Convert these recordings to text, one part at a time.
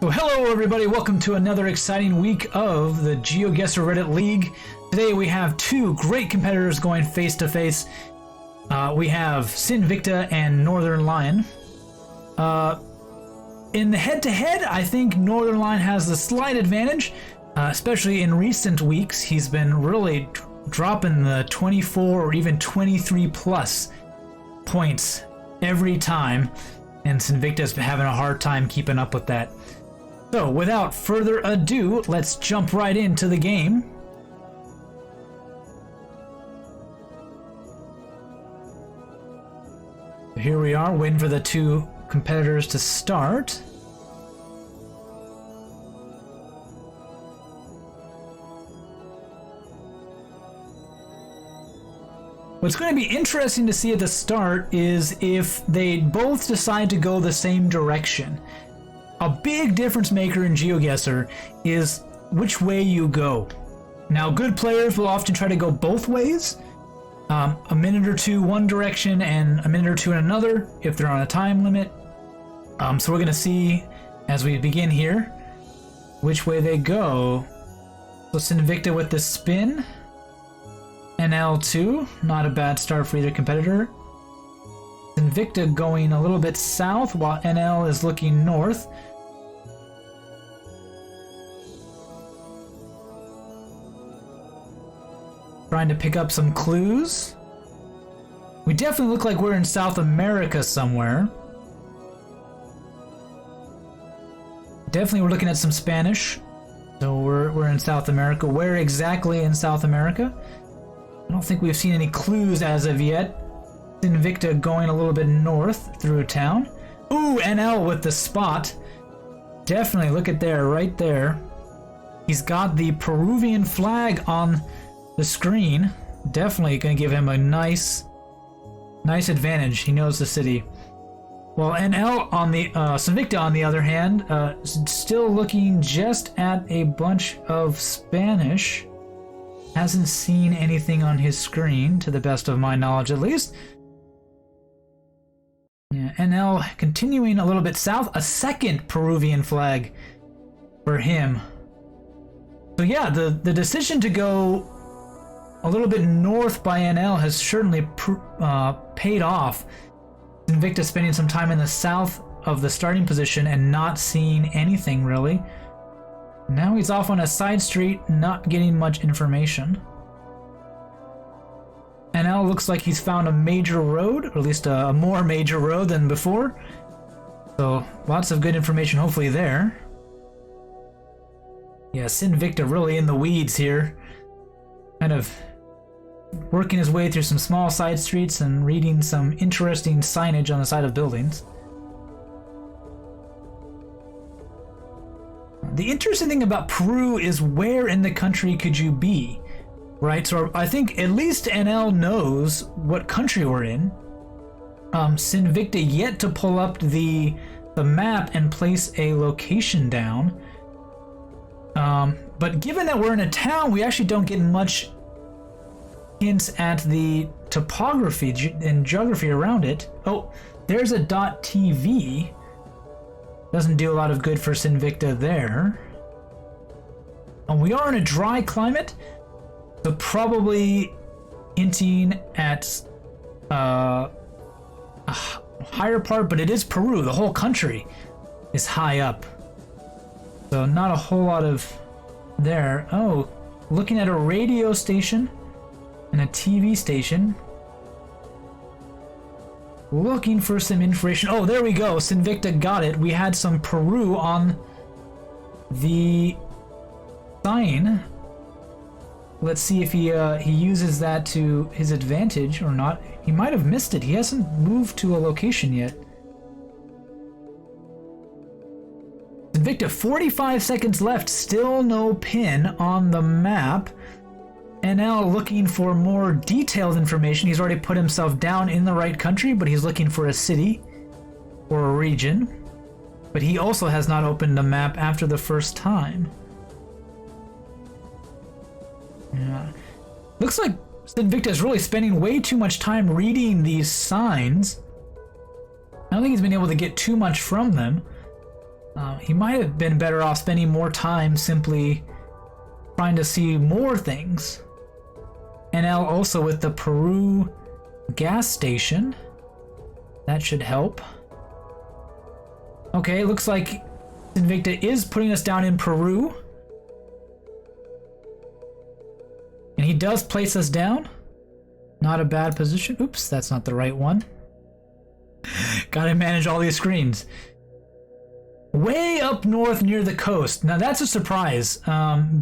So hello everybody, welcome to another exciting week of the Geoguessr Reddit League. Today we have two great competitors going face to face. We have Sinvicta and Northernlion. In the head-to-head, I think Northernlion has the slight advantage, especially in recent weeks. He's been really dropping the 24 or even 23 plus points every time, and Sinvicta's been having a hard time keeping up with that. So, without further ado, let's jump right into the game. Here we are, waiting for the two competitors to start. What's going to be interesting to see at the start is if they both decide to go the same direction. A big difference maker in Geoguessr is which way you go. Now, good players will often try to go both ways. A minute or two one direction and a minute or two in another if they're on a time limit. So we're going to see as we begin here which way they go. So Sinvicta with the spin. NL2, not a bad start for either competitor. Sinvicta going a little bit south while NL is looking north. Trying to pick up some clues. We definitely look like we're in South America somewhere. Definitely we're looking at some Spanish. So we're in South America. Where exactly in South America? I don't think we've seen any clues as of yet. Sinvicta going a little bit north through town. Ooh, NL with the spot. Definitely look at there, right there. He's got the Peruvian flag on the screen. Definitely going to give him a nice advantage. He knows the city. Well, NL on the Sinvicta on the other hand, still looking just at a bunch of Spanish. Hasn't seen anything on his screen, to the best of my knowledge at least. Yeah, NL continuing a little bit south. A second Peruvian flag for him. So yeah, the decision to go a little bit north by NL has certainly paid off. Sinvicta spending some time in the south of the starting position and not seeing anything really. Now he's off on a side street, not getting much information. NL looks like he's found a major road, or at least a more major road than before. So lots of good information hopefully there. Yeah, Sinvicta really in the weeds here. Kind of working his way through some small side streets and reading some interesting signage on the side of buildings. The interesting thing about Peru is where in the country could you be, right? So I think at least NL knows what country we're in. Sinvicta yet to pull up the map and place a location down. But given that we're in a town, we actually don't get much hints at the topography and geography around it. Oh, there's a .tv. Doesn't do a lot of good for Sinvicta there. And we are in a dry climate, so probably hinting at a higher part, but it is Peru. The whole country is high up. So not a whole lot of there. Oh, looking at a radio station and a TV station. Looking for some information. Oh, there we go. Sinvicta got it. We had some Peru on the sign. Let's see if he uses that to his advantage or not. He might have missed it. He hasn't moved to a location yet. Sinvicta, 45 seconds left. Still no pin on the map. NL looking for more detailed information. He's already put himself down in the right country, but he's looking for a city or a region. But he also has not opened the map after the first time. Yeah. Looks like Sinvicta is really spending way too much time reading these signs. I don't think he's been able to get too much from them. He might have been better off spending more time simply trying to see more things. NL also with the Peru gas station. That should help. Okay, looks like Sinvicta is putting us down in Peru. And he does place us down. Not a bad position. Oops, that's not the right one. Gotta manage all these screens. Way up north near the coast. Now that's a surprise.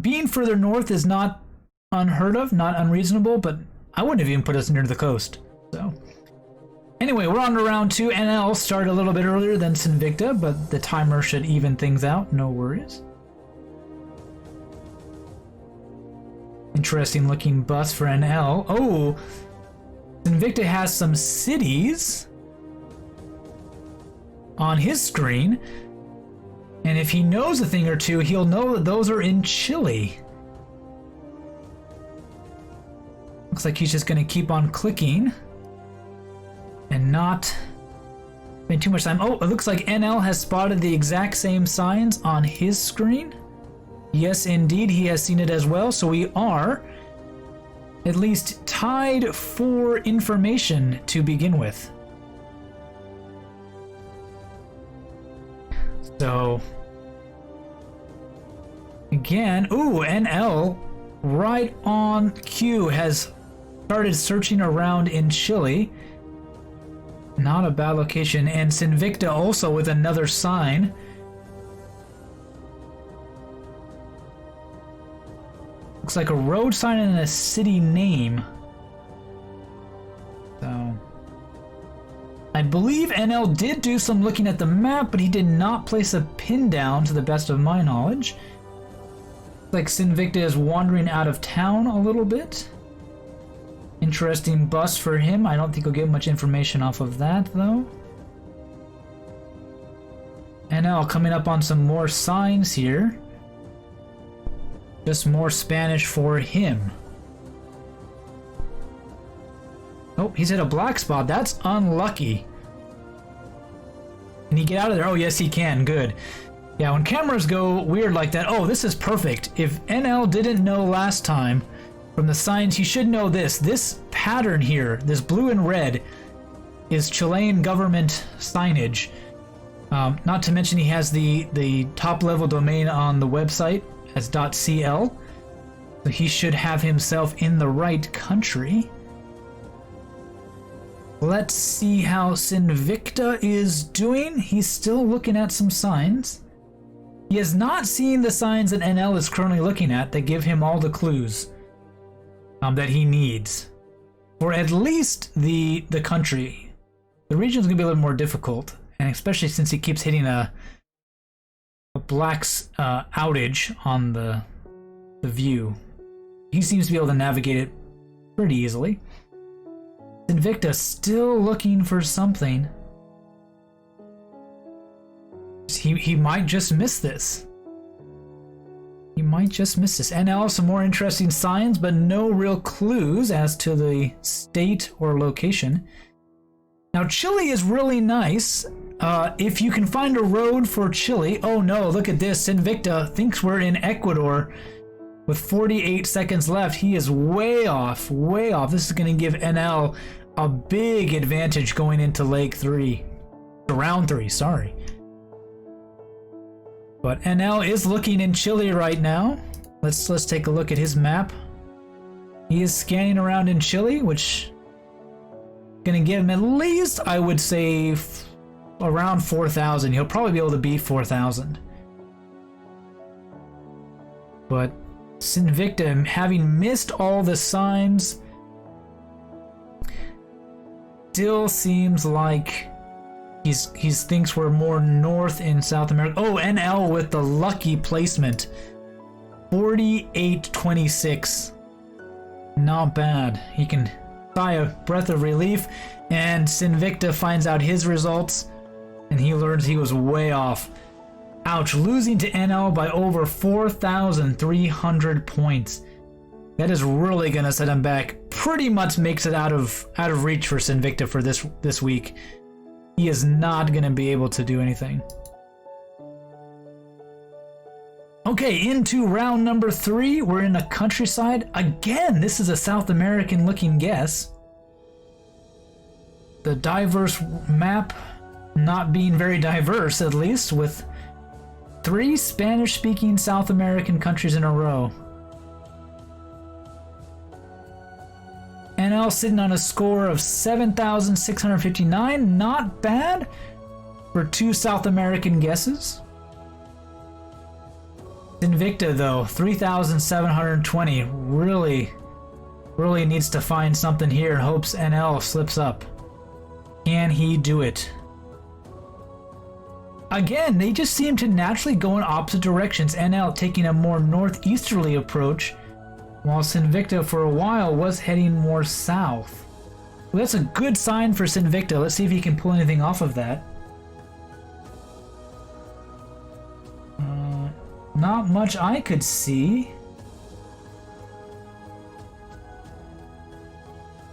Being further north is not unheard of, not unreasonable, but I wouldn't have even put us near the coast. So anyway, we're on to round 2. NL started a little bit earlier than Sinvicta, but the timer should even things out. No worries. Interesting looking bus for NL. Oh, Sinvicta has some cities on his screen. And if he knows a thing or two, he'll know that those are in Chile. Looks like he's just going to keep on clicking and not spend too much time. Oh, it looks like NL has spotted the exact same signs on his screen. Yes, indeed, he has seen it as well. So we are at least tied for information to begin with. So again, ooh, NL right on cue has started searching around in Chile. Not a bad location. And Sinvicta also with another sign. Looks like a road sign and a city name. So I believe NL did do some looking at the map, but he did not place a pin down to the best of my knowledge. Looks like Sinvicta is wandering out of town a little bit. Interesting bus for him. I don't think he'll get much information off of that though. NL coming up on some more signs here. Just more Spanish for him. Oh, he's hit a black spot. That's unlucky. Can he get out of there? Oh, yes, he can. Good. Yeah, when cameras go weird like that, oh, this is perfect. If NL didn't know last time from the signs, he should know this. This pattern here, this blue and red, is Chilean government signage. Not to mention he has the top-level domain on the website as .cl. So he should have himself in the right country. Let's see how Sinvicta is doing. He's still looking at some signs. He has not seen the signs that NL is currently looking at that give him all the clues that he needs for at least the country. The region's gonna be a little more difficult, and especially since he keeps hitting a black outage on the view. He seems to be able to navigate it pretty easily. Sinvicta still looking for something. He might just miss this. He might just miss this. NL, some more interesting signs, but no real clues as to the state or location. Now, Chile is really nice. If you can find a road for Chile. Oh no, look at this. Sinvicta thinks we're in Ecuador with 48 seconds left. He is way off, way off. This is going to give NL a big advantage going into leg 3. Round 3, sorry. But NL is looking in Chile right now. Let's take a look at his map. He is scanning around in Chile, which gonna give him at least, I would say, around 4,000. He'll probably be able to beat 4,000. But Sinvicta, having missed all the signs, still seems like he thinks we're more north in South America. Oh, NL with the lucky placement. 48.26. Not bad. He can sigh a breath of relief, and Sinvicta finds out his results, and he learns he was way off. Ouch, losing to NL by over 4,300 points. That is really gonna set him back. Pretty much makes it out of reach for Sinvicta for this week. He is not gonna be able to do anything. Okay, into round number 3. We're in a countryside. Again, this is a South American looking guess. The diverse map not being very diverse, at least, with 3 Spanish-speaking South American countries in a row. NL sitting on a score of 7,659. Not bad for 2 South American guesses. Sinvicta, though, 3,720. Really needs to find something here and hopes NL slips up. Can he do it? Again, they just seem to naturally go in opposite directions. NL taking a more northeasterly approach, while Sinvicta for a while was heading more south. Well, that's a good sign for Sinvicta. Let's see if he can pull anything off of that. Not much I could see.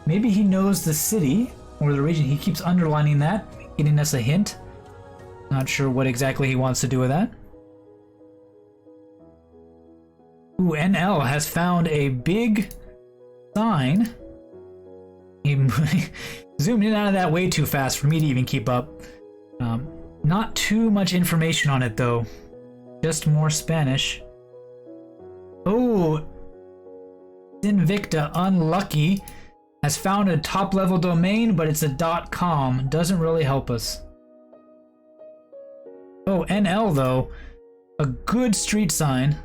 Maybe he knows the city or the region. He keeps underlining that, getting us a hint. Not sure what exactly he wants to do with that. Ooh, NL has found a big sign. He zoomed in and out of that way too fast for me to even keep up. Not too much information on it though. Just more Spanish. Oh, Sinvicta, unlucky, has found a top level domain, but it's a .com. Doesn't really help us. Oh, NL though, a good street sign.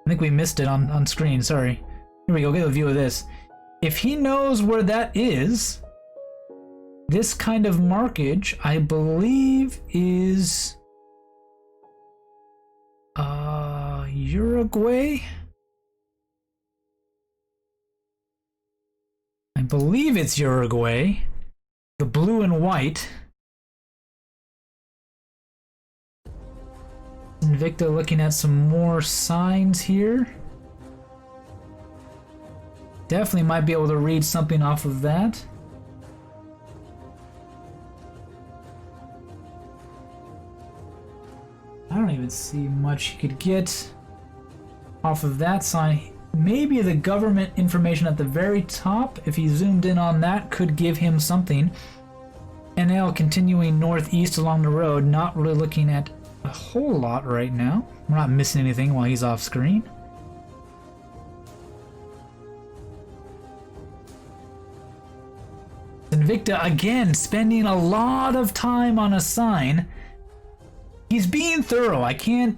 I think we missed it on screen, sorry. Here we go, get a view of this. If he knows where that is, this kind of markage, I believe, is Uruguay? I believe it's Uruguay. The blue and white. Sinvicta looking at some more signs here. Definitely might be able to read something off of that. I don't even see much you could get off of that sign. Maybe the government information at the very top, if he zoomed in on that, could give him something. NL continuing northeast along the road, not really looking at a whole lot right now. We're not missing anything while he's off screen. Sinvicta again spending a lot of time on a sign. He's being thorough. I can't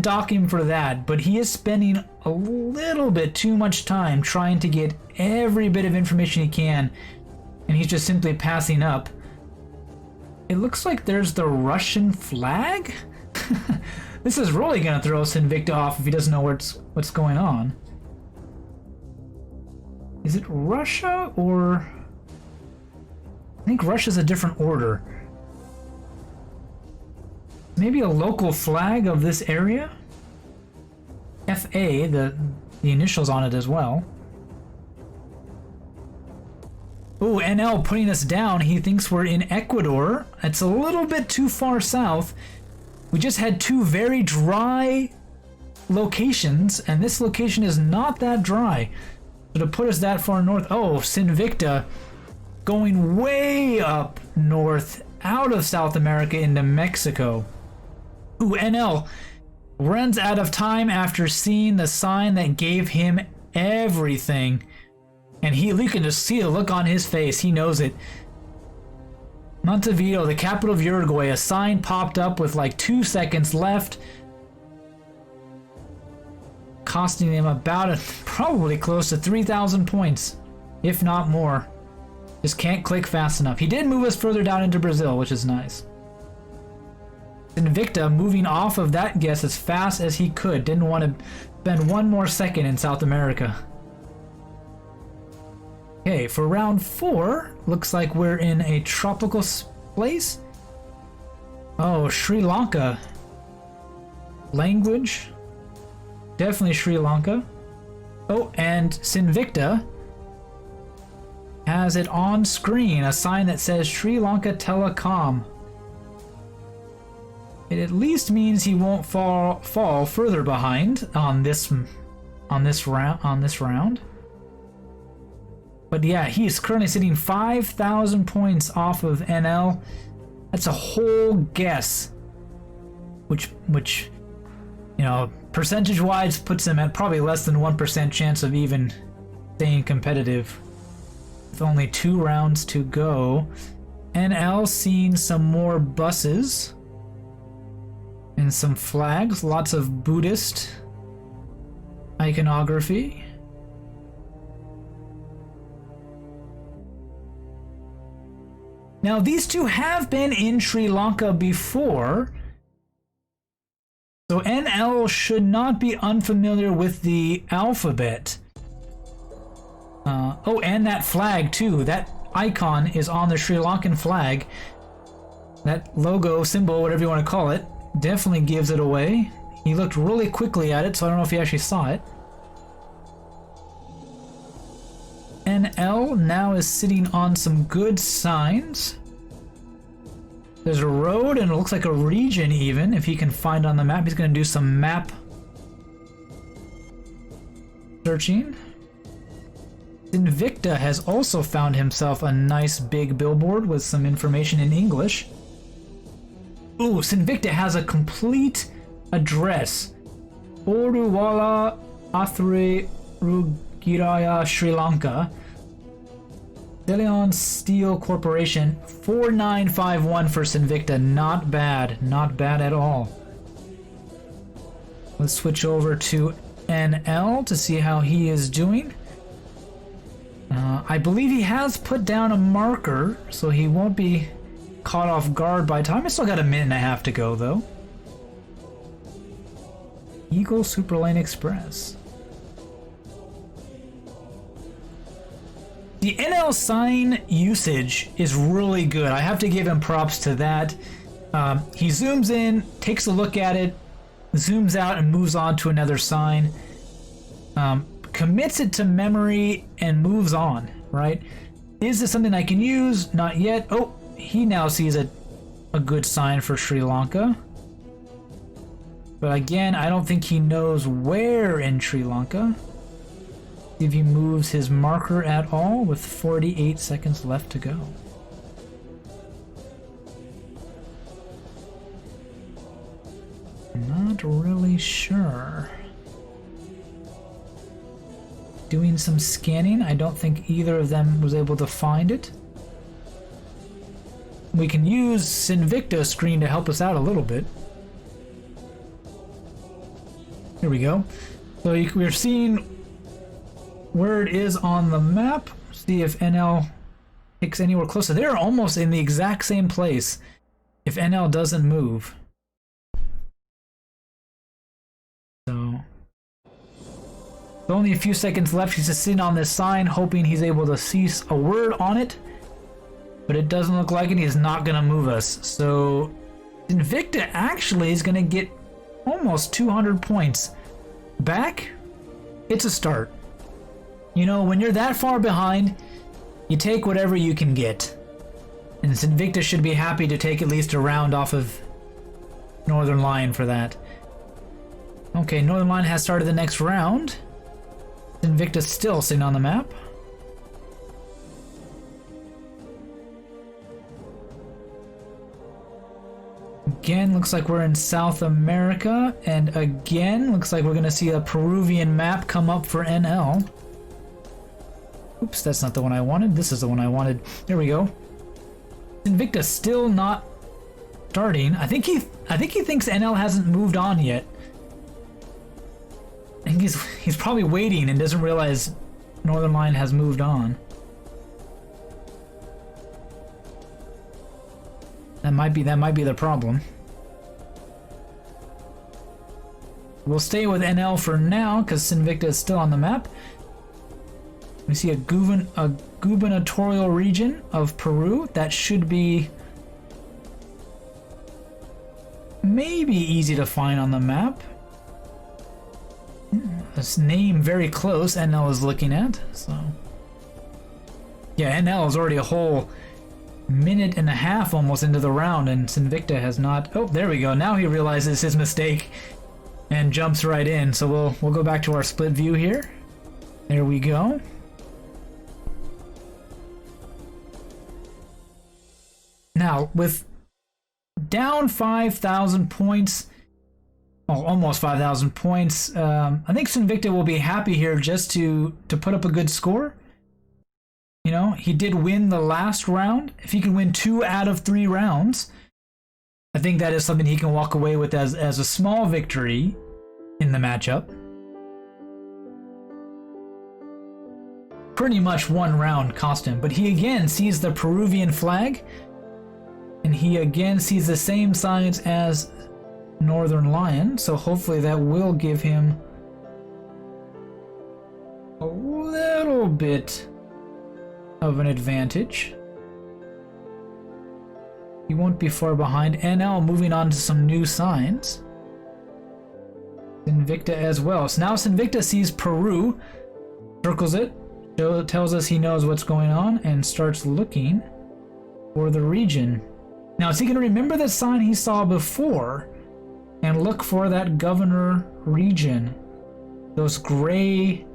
dock him for that, but he is spending a little bit too much time trying to get every bit of information he can, and he's just simply passing up. It looks like there's the Russian flag? This is really gonna throw Sinvicta off if he doesn't know what's going on. Is it Russia or... I think Russia's a different order. Maybe a local flag of this area? FA, the initials on it as well. Ooh, NL putting us down. He thinks we're in Ecuador. It's a little bit too far south. We just had 2 very dry locations, and this location is not that dry. So to put us that far north... Oh, Sinvicta going way up north out of South America into Mexico. Ooh, NL runs out of time after seeing the sign that gave him everything. And you can just see the look on his face. He knows it. Montevideo, the capital of Uruguay. A sign popped up with like 2 seconds left, costing him about probably close to 3,000 points, if not more. Just can't click fast enough. He did move us further down into Brazil, which is nice. Sinvicta moving off of that guess as fast as he could. Didn't want to spend one more second in South America. Okay, for round 4, looks like we're in a tropical place. Oh, Sri Lanka. Language. Definitely Sri Lanka. Oh, and Sinvicta has it on screen, a sign that says Sri Lanka Telecom. It at least means he won't fall further behind on this round. But yeah, he's currently sitting 5,000 points off of NL. That's a whole guess, which you know, percentage-wise puts him at probably less than 1% chance of even staying competitive. With only 2 rounds to go, NL seeing some more buses and some flags, lots of Buddhist iconography. Now, these two have been in Sri Lanka before, so NL should not be unfamiliar with the alphabet. Oh, and that flag too. That icon is on the Sri Lankan flag. That logo, symbol, whatever you want to call it, definitely gives it away. He looked really quickly at it, so I don't know if he actually saw it. NL now is sitting on some good signs. There's a road and it looks like a region even, if he can find on the map. He's going to do some map searching. Sinvicta has also found himself a nice big billboard with some information in English. Ooh, Sinvicta has a complete address. Oruwala Athre Rugiraya, Sri Lanka. Delion Steel Corporation, 4951 for Sinvicta. Not bad. Not bad at all. Let's switch over to NL to see how he is doing. I believe he has put down a marker, so he won't be caught off guard by time. I still got a minute and a half to go, though. Eagle Superlane Express. The NL sign usage is really good. I have to give him props to that. He zooms in, takes a look at it, zooms out, and moves on to another sign. Commits it to memory and moves on, right? Is this something I can use? Not yet. Oh, he now sees a good sign for Sri Lanka. But again, I don't think he knows where in Sri Lanka. See if he moves his marker at all with 48 seconds left to go. Not really sure. Doing some scanning. I don't think either of them was able to find it. We can use Sinvicta's screen to help us out a little bit. Here we go. So we're seeing where it is on the map. See if NL picks anywhere closer. They're almost in the exact same place if NL doesn't move. So only a few seconds left. He's just sitting on this sign, hoping he's able to see a word on it. But it doesn't look like it. He's not going to move us. So Sinvicta actually is going to get almost 200 points back. It's a start. You know, when you're that far behind, you take whatever you can get. And Sinvicta should be happy to take at least a round off of Northernlion for that. Okay, Northernlion has started the next round. Sinvicta's still sitting on the map. Again, looks like we're in South America. And again, looks like we're going to see a Peruvian map come up for NL. Oops, that's not the one I wanted. This is the one I wanted. There we go. Sinvicta's still not starting. I think he thinks NL hasn't moved on yet. I think he's probably waiting and doesn't realize Northernlion has moved on. That might be the problem. We'll stay with NL for now because Sinvicta is still on the map. We see a gubernatorial region of Peru. That should be maybe easy to find on the map. This name very close NL is looking at. So yeah, NL is already a whole minute and a half almost into the round, and Sinvicta has not... Oh, there we go. Now he realizes his mistake and jumps right in. So we'll go back to our split view here. There we go. Now, with down 5,000 points, oh, almost 5,000 points, I think Sinvicta will be happy here just to put up a good score. You know, he did win the last round. If he can win 2 out of 3 rounds, I think that is something he can walk away with as a small victory in the matchup. Pretty much 1 round cost him, but he again sees the Peruvian flag, and he again sees the same signs as Northernlion, so hopefully that will give him a little bit of an advantage. He won't be far behind. NL moving on to some new signs. Sinvicta as well. So now Sinvicta sees Peru, circles it, tells us he knows what's going on, and starts looking for the region. Now, is he going to remember the sign he saw before and look for that governor region? Those gray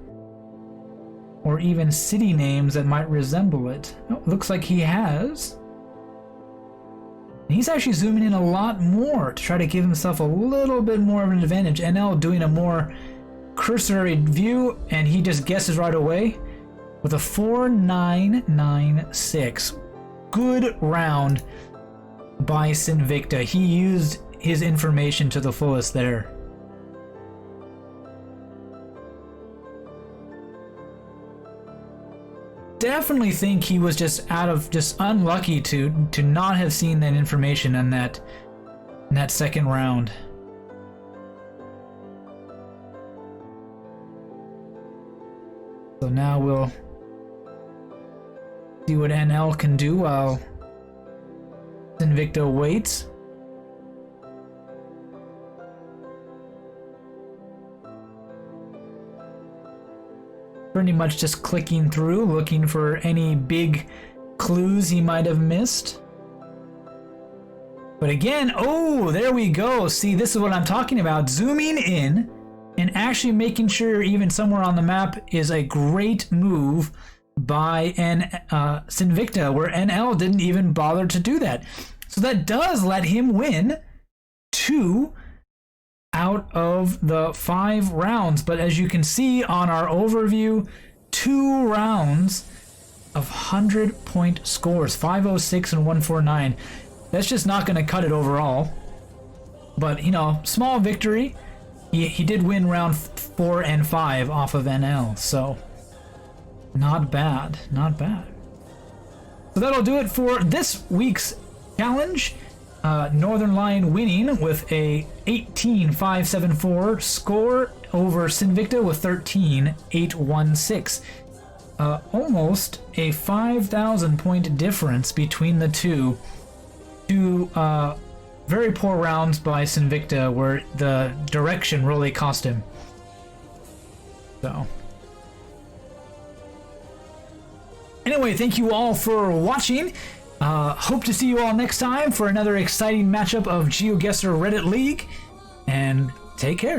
or even city names that might resemble it. Oh, looks like he has. He's actually zooming in a lot more to try to give himself a little bit more of an advantage. NL doing a more cursory view, and he just guesses right away with a 4996. Good round by Sinvicta. He used his information to the fullest there. Definitely think he was just unlucky to not have seen that information in that second round. So now we'll see what NL can do while Sinvicta waits. Pretty much just clicking through, looking for any big clues he might have missed. But again, oh, there we go. See, this is what I'm talking about. Zooming in and actually making sure even somewhere on the map is a great move by Sinvicta, where NL didn't even bother to do that. So that does let him win 2 out of the 5 rounds. But as you can see on our overview, 2 rounds of 100-point scores, 506 and 149. That's just not going to cut it overall. But, you know, small victory. He did win round 4 and 5 off of NL, so not bad, not bad. So that'll do it for this week's challenge. Northernlion winning with a 18,574 score over Sinvicta with 13,816. Almost a 5,000 point difference between the two. Two very poor rounds by Sinvicta where the direction really cost him. So anyway, thank you all for watching. Hope to see you all next time for another exciting matchup of Geoguessr Reddit League, and take care.